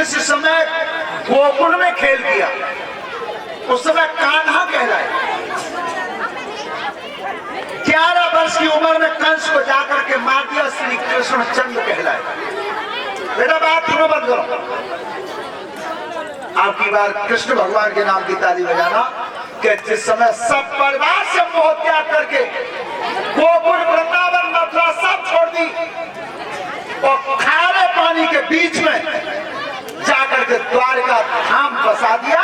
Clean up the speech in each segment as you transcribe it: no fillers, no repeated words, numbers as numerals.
जिस समय गोकुल में खेल किया उस समय कान्हा कहलाए। 11 वर्ष की उम्र में कंस को जाकर के मार दिया, श्री कृष्ण चंद्र कहलाए। बेटा बात सुनो, बंद करो। आपकी बार कृष्ण भगवान के नाम की ताली बजाना कि जिस समय सब परिवार से मोह त्याग करके गोकुल वृंदावन मथुरा सब छोड़ दी और खारे पानी के बीच में जाकर के द्वारका धाम बसा दिया,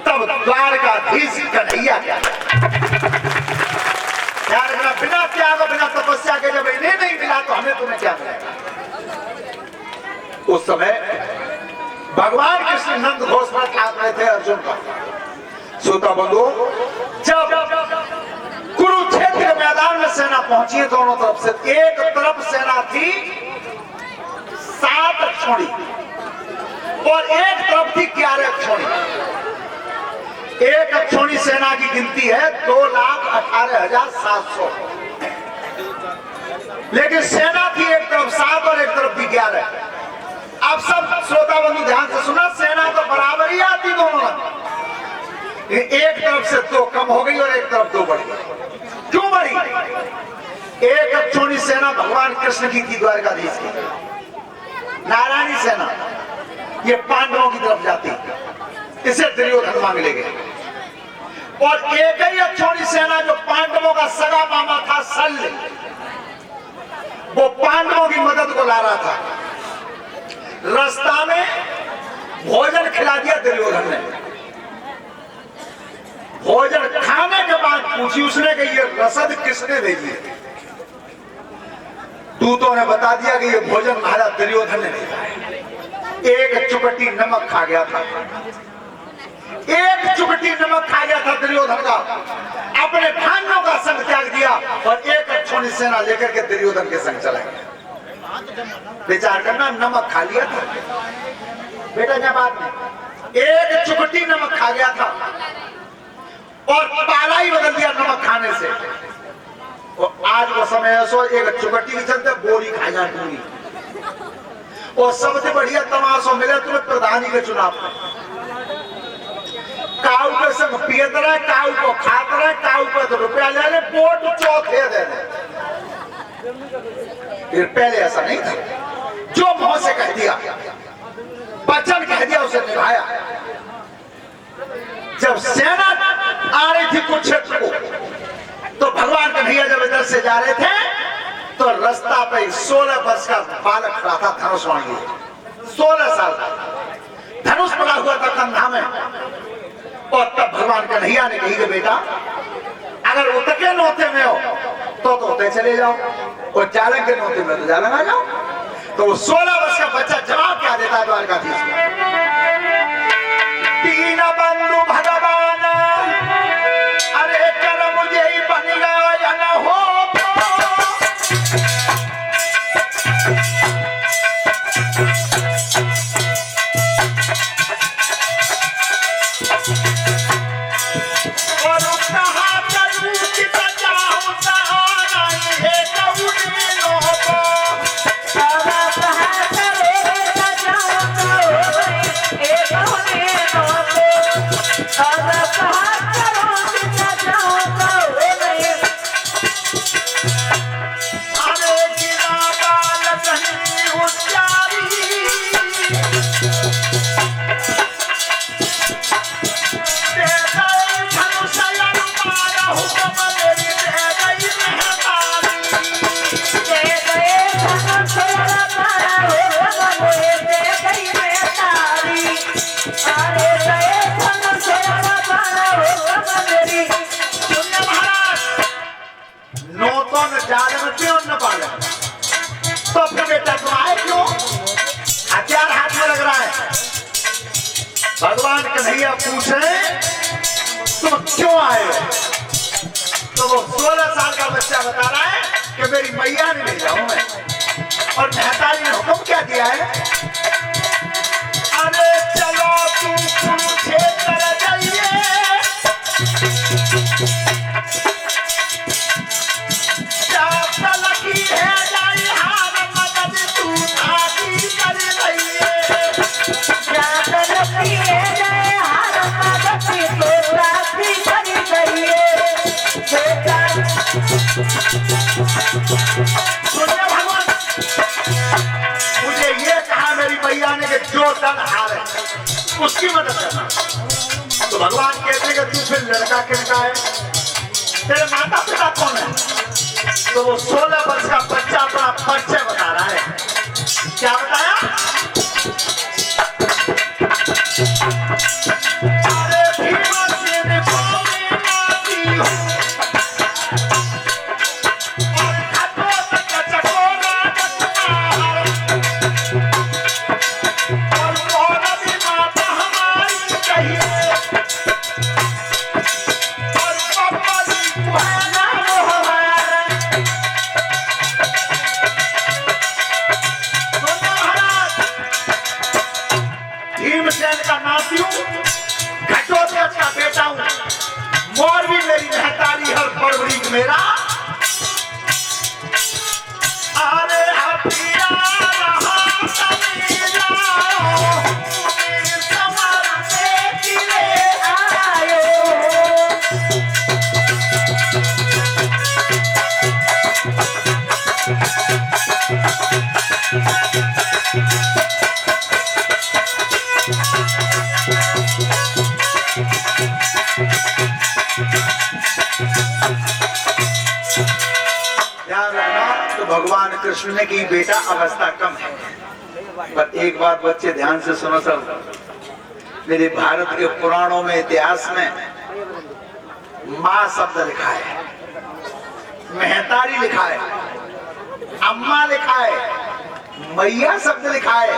तब द्वारकाधीश कन्हैया क्या रखना, बिना त्याग बिना तपस्या के जब इन्हें नहीं मिला तो हमें तुम्हें क्या मिलेगा। उस समय भगवान कृष्ण नंद घोष पर ठाक रहे थे अर्जुन का। श्रोता बंधु, जब कुरुक्षेत्र के मैदान में सेना पहुंची है दोनों तरफ से, एक तरफ सेना थी 7 अक्षौणी और एक तरफ थी 11 अक्षौणी। एक अक्षौणी सेना की गिनती है 2,18,700, लेकिन सेना थी एक तरफ 7 और एक तरफ थी 11। अब सब श्रोता बंधु ध्यान से सुना, सेना तो बराबर ही आती दोनों में, एक तरफ से 2 कम हो गई और एक तरफ 2 बढ़ गई। क्यों बढ़ी? एक अक्षौणी सेना भगवान कृष्ण की थी, द्वारकाधीश की। नारायणी सेना ये पांडवों की तरफ जाती, इसे दुर्योधन मांग ले गए। और एक ही अक्षौणी सेना जो पांडवों का सगा मामा था शल्य, वो पांडवों की मदद को ला रहा था। रास्ता में भोजन खिला दिया दुर्योधन ने। भोजन खाने के बाद पूछी उसने कि ये रसद किसने भेजी? दूतों ने बता दिया कि ये भोजन महाराज दुर्योधन ने भेजा है। एक चुटकी नमक खा गया था, एक चुटकी नमक खा गया था दुर्योधन का, अपने भाइयों का संग त्याग दिया और एक अक्षौणी सेना लेकर के दुर्योधन के संग चला गया। विचार करना, नमक खा लिया था बेटा, जब बात एक चुटकी नमक खा गया था और पाला ही बदल दिया नमक खाने से। और आज वो समय ऐसा, एक चुटकी के चलते बोरी खा जाए पूरी। और सबसे बढ़िया तमाशा मिले तुम्हें प्रधानी के चुनाव में। काऊ के संग पियत रहे, काऊ को खात रहे, काऊ पे तो रुपया ले ले, वोट चौथे दे दे। फिर पहले ऐसा नहीं था, जो मुंह से कह दिया, वचन कह दिया, उसे निभाया। जब सेना आ रही थी कुरुक्षेत्र को, तो भगवान कन्हैया जब इधर से जा रहे थे तो रास्ता पे 16 वर्ष का बालक खड़ा था, धनुष बाण लिए, 16 साल का धनुष पड़ा हुआ था कंधा में। और तब भगवान कन्हैया ने कही कि बेटा अगर उतके नौते में हो तो उतरे चले जाओ, और जालंग के नौते में तो जालंग आ जाओ। तो वो 16 वर्ष का बच्चा जवाब क्या देता है द्वारकाधीश को? दीन बंधु भगवान, अरे कर मुझे ही बन गया या न हो। तो अपने बेटा तुम आए क्यों? हथियार हाथ में लग रहा है। भगवान कन्हैया पूछे तुम क्यों आए हो? तो वो 16 साल का बच्चा बता रहा है कि मेरी मैया ने भेजा हूं मैं, और महतारी ने हुक्म क्या दिया है? अरे चलो तुम कुरुक्षेत्र जाइए, है जाई हार मदद तू आदि कर रही है। उसकी मदद करना। तो भगवान कहते हैं कि तू फिर लड़का किसका है, तेरे माता पिता कौन है? तो वो 16 वर्ष का बच्चा अपना परिचय बता रहा है। क्या बताया? अरे भीमसेन कौने नाती हो, और घटोत्कच चकोरा जगन्नाथ, और कौन भी माता हमारी कहिए, और पपली कुहाना वो हमारा। तो महाराज भीमसेन का नाती हूँ, घटोत्कच का बेटा हूँ, मोर भी मेरी महतारी हर परवरी मेरा। अरे हथिया रहा समीरा, मेरे समर से गिरे आयो। ध्यान रखना, तो भगवान कृष्ण ने की बेटा अवस्था कम है, पर एक बात बच्चे ध्यान से सुनो सब। मेरे भारत के पुराणों में, इतिहास में माँ शब्द लिखा है, महतारी लिखा है, अम्मा लिखा है, मैया शब्द लिखा है,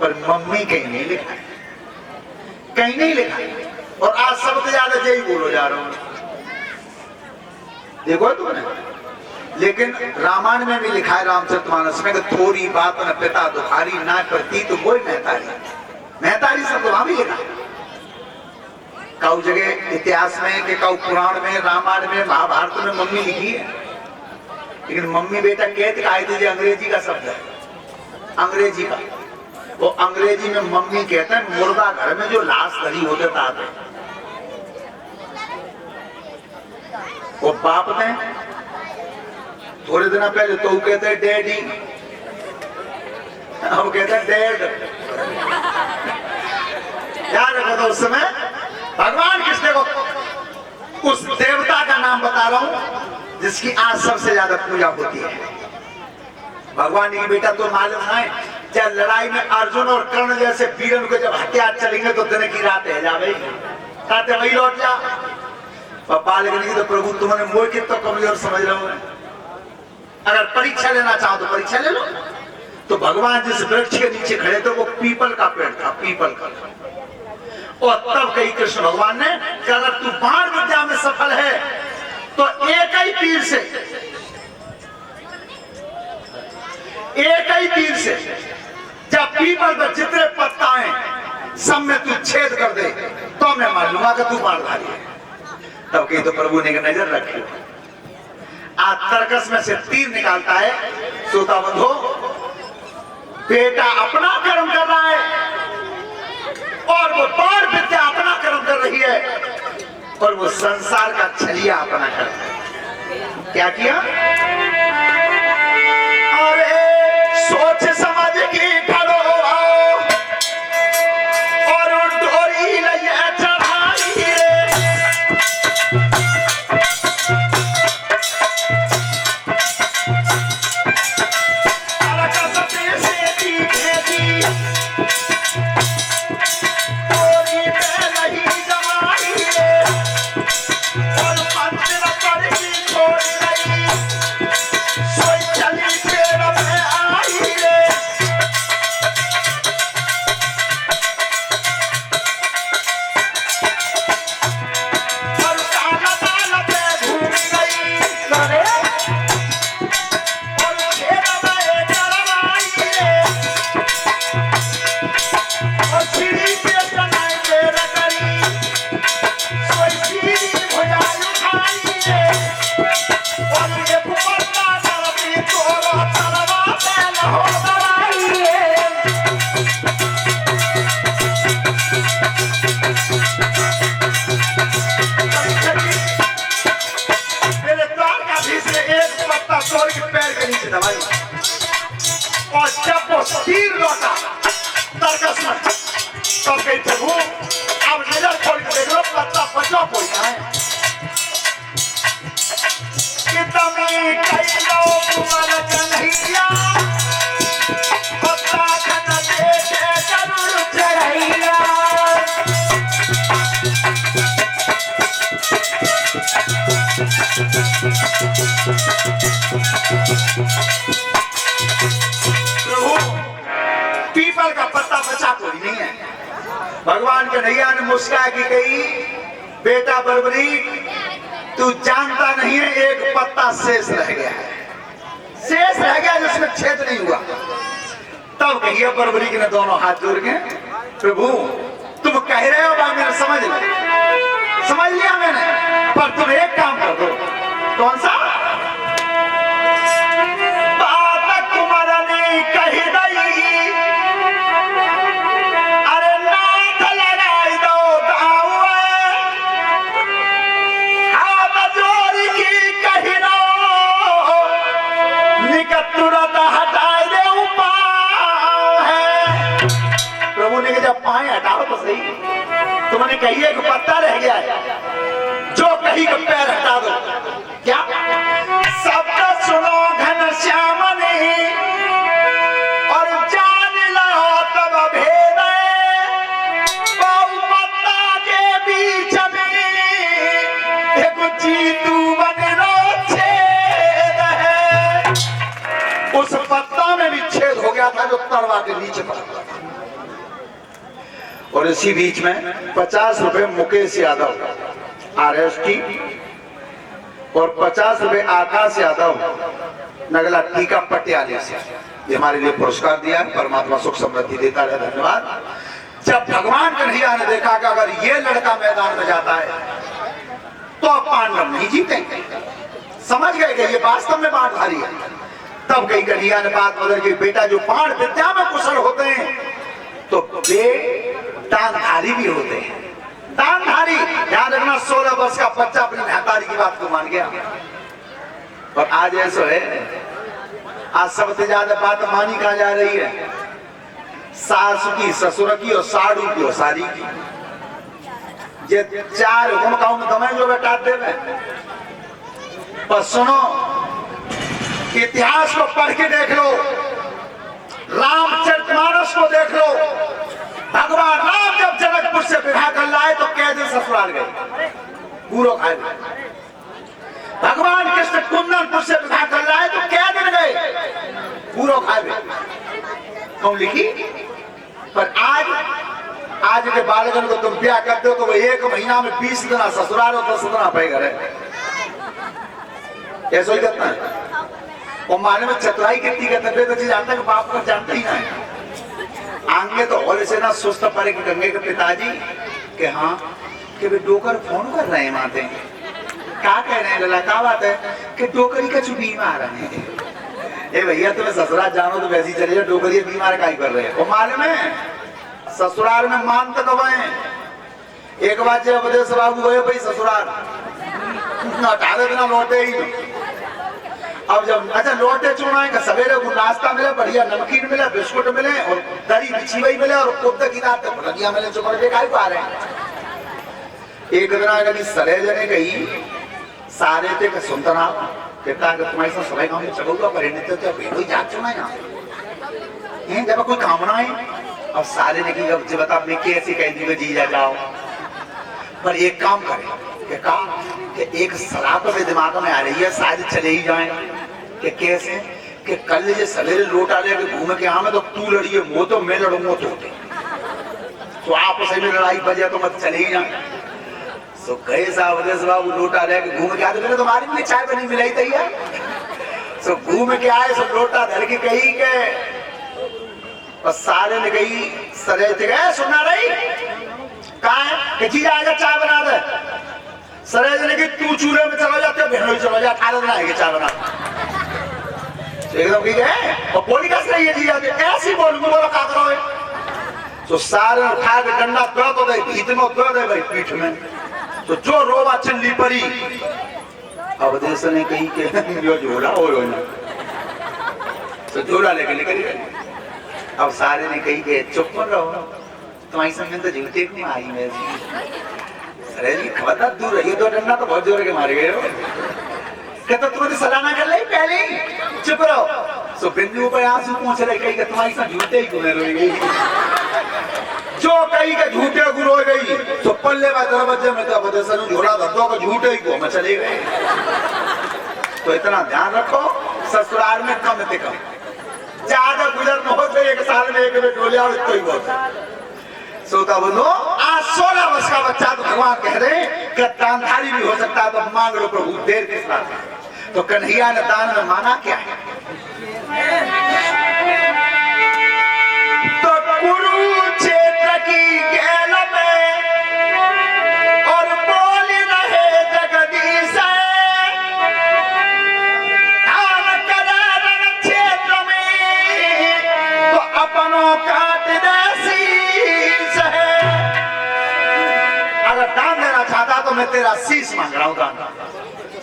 पर मम्मी कहीं नहीं लिखा है, कहीं नहीं लिखा है। और आज सबसे ज्यादा यही बोलो जा रहा हूं, देखो तुमने। लेकिन रामायण में भी लिखा है, रामचरितमानस में, कि थोड़ी बात न पिता दुखारी ना करती तो कोई महतारी। महतारी शब्द वहां भी लिखा है, कई जगह इतिहास में, कि कई पुराण में, रामायण में, महाभारत में मम्मी लिखी है। लेकिन मम्मी बेटा कहते का दीजिए, अंग्रेजी का शब्द है, अंग्रेजी का। वो अंग्रेजी में मम्मी कहते हैं मुर्दा घर में जो लाश धरी होते था, वो बाप ने थोड़े दिन पहले तो कहते डैडी, हम कहते डैड। याद रखो तो उस समय भगवान कृष्ण को उस देवता का नाम बता रहा हूं जिसकी आज सबसे ज्यादा पूजा होती है। भगवान की बेटा तो मालूम है, जब लड़ाई में अर्जुन और कर्ण जैसे वीरन को जब हथियार चलेंगे तो दिन की रात है जा भाई, ताते वही लौट जा। पापा लेकिन तो प्रभु तुमने मोह कितना कमजोर समझ रहे हो, अगर परीक्षा लेना चाहो तो परीक्षा ले लो। तो भगवान जिस वृक्ष के नीचे खड़े थे वो पीपल का पेड़ था, पीपल का। और तब कही कृष्ण भगवान ने कि अगर तू बाण विद्या में सफल है तो एक ही तीर से जब पीपल पर जितने पत्ता हैं सब में तू छेद कर दे तो मैं मान लूंगा कि तू बाणधारी है। तब कही तो प्रभु ने नजर रखी, आज तर्कस में से तीर निकालता है। श्रोता बंधो, बेटा अपना कर्म कर रहा है और वो बाण विद्या अपना कर्म कर रही है, और वो संसार का छलिया अपना कर रहा है। क्या किया? अरे सोच समझ के खड़ो आओ और डोरी लइया चढ़ाई रे। और जब वो तीर लौटा तर्कस में सब कहीं प्रभु अब नजर खोल के देख लो पत्ता बचा कोई है कि तमी कई लो कुमार कन्हैया पत्ता खन देखे जरूर चढ़ैया पीपल का पत्ता बचा कोई नहीं है। भगवान कन्हैया ने मुस्कुरा की कही बेटा बर्बरी तू जानता नहीं है एक पत्ता शेष रह गया है, शेष रह गया जिसमें छेद नहीं हुआ। तब कहिए बर्बरी के ने दोनों हाथ जोड़ के प्रभु तुम कह रहे हो बात मैंने समझ लिया मैंने, पर तुम एक काम कर दो। कौन सा? बात कुमार ने कही दई अरे नाथ लगाई दो दाऊ हाथ जोड़ी की कही नो निकट तुरंत हटाए दे उपाय है। प्रभु ने जब पाए हटाओ तो सही, तुमने कही एक पत्ता रह गया है जो कहीं का पैर हटा दो। क्या शब्द सुनो घनश्याम ने और जान लो तब भेद बहु पत्ता के बीच में एक जीतू बन रो छेद है। उस पत्ता में भी छेद हो गया था जो तरवा के नीचे पड़ा था। और इसी बीच में 50 रुपए मुकेश यादव RST और 50 रुपए आकाश यादव नगला टीका पटियाले से ये हमारे लिए पुरस्कार दिया है। परमात्मा सुख समृद्धि देता रहे, धन्यवाद। जब भगवान कन्हैया ने देखा कि अगर ये लड़का मैदान में जाता है तो अब पांडव नहीं जीतेंगे, समझ गए कि ये वास्तव में बाणधारी है। तब कहीं कन्हैया ने बात बदल के बेटा जो बाण विद्या में कुशल होते हैं तो वे दानधारी भी होते हैं। दानधारी ध्यान रखना, 16 वर्ष का बच्चा अपनी महतारी की बात को मान गया। और आज ऐसा है, आज सबसे ज्यादा बात मानी कहा जा रही है सास की, ससुर की और साड़ू की और सारी की। ये 4 हुक्म कहूं में तुम्हें जो बेटा देवे। पर सुनो, इतिहास को पढ़ के देख लो, रामचरितमानस को देख लो। भगवान राम जब जनकपुर से विवाह कर लाए तो कैसे ससुराल गए, पूरो खाए। भगवान कृष्ण कुंदनपुर से विवाह कर लाए तो क्या दिन गए, पूरो खाए। कौन लिखी? पर आज के बालकन को तुम ब्याह करते हो तो वो 1 महीना में 20 दिन ससुराल और 10 दिन पे घर है। ऐसा ही करता है। और माने में चतुराई कितनी करते थे तो जानता है कि बाप को जानता ही ना है। आंगे तो होले से ना सुस्त पड़े कि गंगे के पिताजी कि हाँ कि वे डोकर फोन कर रहे हैं माते, क्या कह रहे हैं लला, क्या बात है कि डोकरी का बीमार है। ए भैया तुम्हें ससुराल जानो तो वैसे ही चले जाओ, डोकरी बीमार का ही कर रहे हैं। और मालूम है ससुराल में मान तक गए। एक बार जब विदेश बाबू गए भाई ससुराल 18 दिन लौटे ही। अब जब अच्छा लौटे चुनाएंगे, सवेरे को नाश्ता मिले, बढ़िया नमकीन मिले, बिस्कुट मिले और दरी बिछी हुई मिले और कुत्ते की रात भुलगिया मिले, चुपड़े काय पा रहे हैं। एक दिन आगे सरेज ने कही सारे थे कि सुनतना कहता है तुम्हारे साथ सभी काम चलोगा पर नित्य भेड़ो जाग चुना है जब कोई कामना है। अब सारे ने की जब बता मैं कैसे कह दी जीजा जाओ, पर एक काम करें कि एक सलाह तो मेरे दिमाग में आ रही है, शायद चले ही जाएं। कि कैसे कि कल ये सवेरे लोटा लेके घूम के आवे तो तू लड़िए वो तो मैं लड़ूंगा तो आपस में लड़ाई बजे तो मत चले ही जाए। तो गए साहब बाबू लोटा लेके घूम के आते तो तुम्हारी भी चाय बनी मिलाई तैयार। तो घूम के आए सब लोटा धर के कही के और सारे ने कही सरे थे गए सुना रही कहा कि जीजा आजा चाय बना दे। सरेज ने कि तू चूल्हे में चला जाते हो बहनों चला जा 18 दिन आएंगे चाय बना। एकदम ठीक है और बोली कैसे रही है जी जाते ऐसी बोलूंगा बोला क्या करो है। तो सारे उठा के डंडा दो दे भीत में दो दे भाई पीठ में। तो जो रोवा चिल्ली पड़ी अब देश ने कही कि जो झोला हो ना तो झोला लेके निकल गए। अब सारे ने कही कि चुप कर रहो तुम्हारी संग तो झूठे को मारी मैं अरे जी खबरदार दूर रहिए, दो डंडा तो बहुत जोर के मारे गए हो। कहता तुम्हें सलाना कर ले पहले चुप रहो। सो बिंदु पर आंसू पहुंच रहे, कहीं तुम्हारी संग झूठे ही घूमे रोएगी। जो कहीं के झूठे गुरु हो गई तो पल्ले में दरवाजे में तो बदे सनु झोला धंधों का झूठे ही को में चले गए। तो इतना ध्यान रखो, ससुराल में कम से कम ज्यादा गुजर न हो जाए, एक साल में एक डोलिया और इतना ही बहुत। सोता बोलो आज 16 वर्ष का बच्चा तो भगवान कह रहे कि दानधारी भी हो सकता है, तो मांग लो प्रभु, देर किस बात है। तो कन्हैया ने दान में माना क्या है? तो कुरुक्षेत्र की खेल में और बोल रहे जगदीश दान करे रण क्षेत्र में तो अपनों काट दे शीश है। अगर दान देना चाहता तो मैं तेरा शीश मांग रहा हूं दान।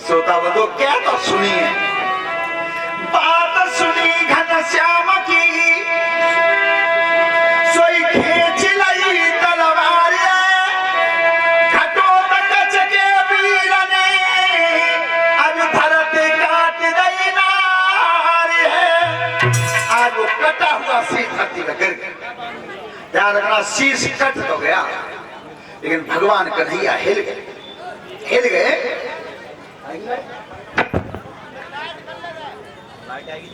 सोता बंधु क्या तो सुनिए, बात सुनी घनश्याम की सोई खींच लई तलवार घटोत्कच के वीर ने अब धरती काट गई नारी है। आज वो कटा हुआ शीश धरती में गिर गया। ध्यान रखना, शीश कट तो गया लेकिन भगवान कन्हैया हिल गए, हिल गए। लाइट आएगी